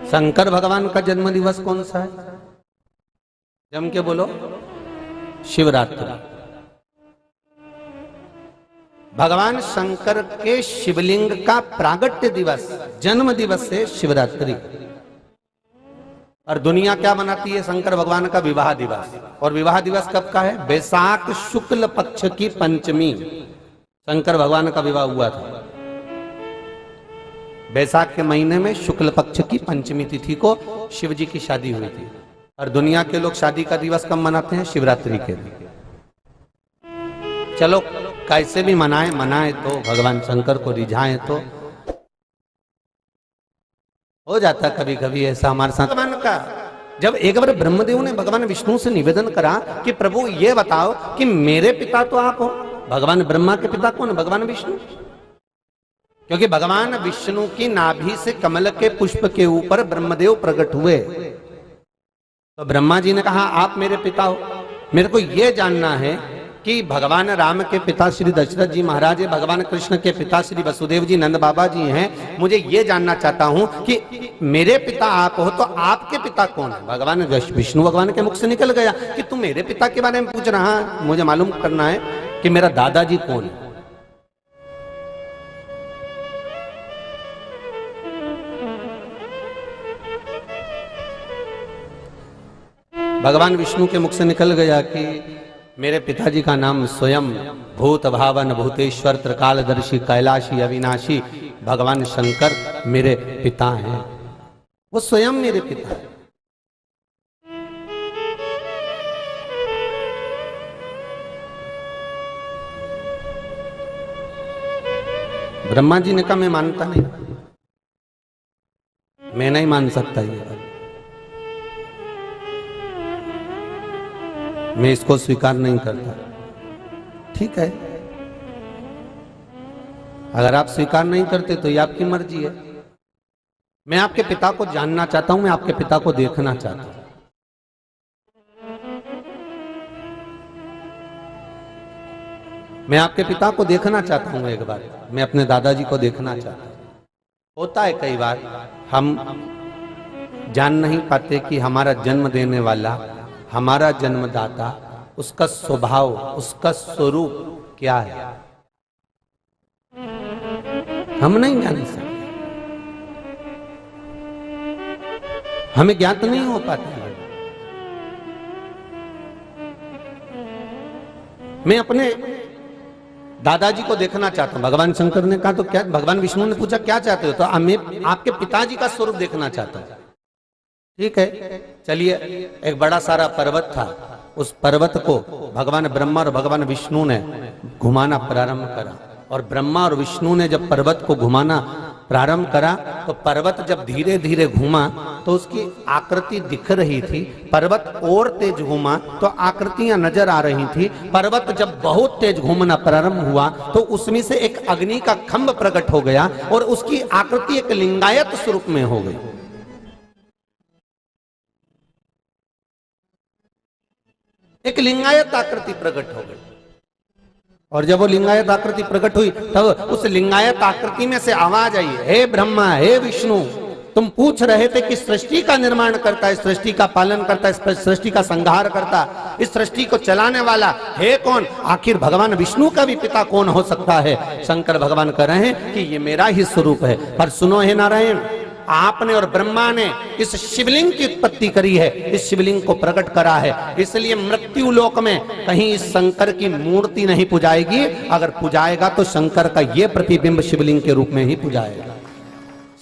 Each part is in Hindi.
शंकर भगवान का जन्म दिवस कौन सा है? जम के बोलो। शिवरात्रि। भगवान शंकर के शिवलिंग का प्रागट्य दिवस, जन्म दिवस है शिवरात्रि। और दुनिया क्या मनाती है? शंकर भगवान का विवाह दिवस। और विवाह दिवस कब का है? बैसाख शुक्ल पक्ष की पंचमी शंकर भगवान का विवाह हुआ था। बैसाख के महीने में शुक्ल पक्ष की पंचमी तिथि को शिव जी की शादी हुई थी। और दुनिया के लोग शादी का दिवस कब मनाते हैं? शिवरात्रि के दिन। चलो कैसे भी मनाए तो भगवान शंकर को रिझाए तो हो जाता कभी कभी ऐसा हमारे साथ। भगवान का जब एक बार ब्रह्मदेव ने भगवान विष्णु से निवेदन करा कि प्रभु ये बताओ कि मेरे पिता तो आप हो। भगवान ब्रह्मा के पिता कौन? भगवान विष्णु। क्योंकि भगवान विष्णु की नाभि से कमल के पुष्प के ऊपर ब्रह्मदेव प्रकट हुए। तो ब्रह्मा जी ने कहा आप मेरे पिता हो। मेरे को यह जानना है कि भगवान राम के पिता श्री दशरथ जी महाराज है, भगवान कृष्ण के पिता श्री वसुदेव जी नंद बाबा जी हैं। मुझे ये जानना चाहता हूं कि मेरे पिता आप हो तो आपके पिता कौन है? भगवान विष्णु भगवान के मुख से निकल गया कि तू मेरे पिता के बारे में पूछ रहा है। मुझे मालूम करना है कि मेरा दादाजी कौन है। भगवान विष्णु के मुख से निकल गया कि मेरे पिताजी का नाम स्वयं भूत भावन भूतेश्वर त्रिकालदर्शी कैलाशी अविनाशी भगवान शंकर मेरे पिता हैं। वो स्वयं मेरे पिता हैं। ब्रह्मा जी ने कहा मैं मानता नहीं, मैं नहीं मान सकता ये बात, मैं इसको स्वीकार नहीं करता। ठीक है, अगर आप स्वीकार नहीं करते तो ये आपकी मर्जी है। मैं आपके पिता को जानना चाहता हूं, मैं आपके पिता को देखना चाहता हूं। मैं आपके पिता को देखना चाहता हूं एक बार, मैं अपने दादाजी को देखना चाहता हूं। होता है कई बार हम जान नहीं पाते कि हमारा जन्म देने वाला, हमारा जन्मदाता, उसका स्वभाव, उसका स्वरूप क्या है, हम नहीं जान सकते, हमें ज्ञात नहीं हो पाता है। मैं अपने दादाजी को देखना चाहता हूं। भगवान शंकर ने कहा तो क्या? भगवान विष्णु ने पूछा क्या चाहते हो? तो मैं आपके पिताजी का स्वरूप देखना चाहता हूं। ठीक है, चलिए। एक बड़ा सारा पर्वत था, उस पर्वत को भगवान ब्रह्मा और भगवान विष्णु ने घुमाना प्रारंभ करा। और ब्रह्मा और विष्णु ने जब पर्वत को घुमाना प्रारंभ करा तो पर्वत जब धीरे धीरे घूमा तो उसकी आकृति दिख रही थी। पर्वत और तेज घूमा तो आकृतियां नजर आ रही थी। पर्वत जब बहुत तेज घूमना प्रारंभ हुआ तो उसमें से एक अग्नि का खंभ प्रकट हो गया और उसकी आकृति एक लिंगायत स्वरूप में हो गई। एक लिंगायत आकृति प्रकट हो गई। और जब वो लिंगायत आकृति प्रकट हुई तब उस लिंगायत आकृति में से आवाज आई, हे ब्रह्मा, हे विष्णु, तुम पूछ रहे थे कि सृष्टि का निर्माण करता है, सृष्टि का पालन करता है, सृष्टि का संहार करता, इस सृष्टि को चलाने वाला है कौन? आखिर भगवान विष्णु का भी पिता कौन हो सकता है? शंकर भगवान कह रहे हैं कि ये मेरा ही स्वरूप है। पर सुनो हे नारायण, आपने और ब्रह्मा ने इस शिवलिंग की उत्पत्ति करी है, इस शिवलिंग को प्रकट करा है, इसलिए मृत्यु लोक में कहीं इस शंकर की मूर्ति नहीं पुजाएगी। अगर पुजाएगा तो शंकर का ये प्रतिबिंब शिवलिंग के रूप में ही पुजाएगा,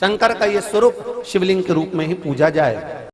शंकर का ये स्वरूप शिवलिंग के रूप में ही पूजा जाएगा।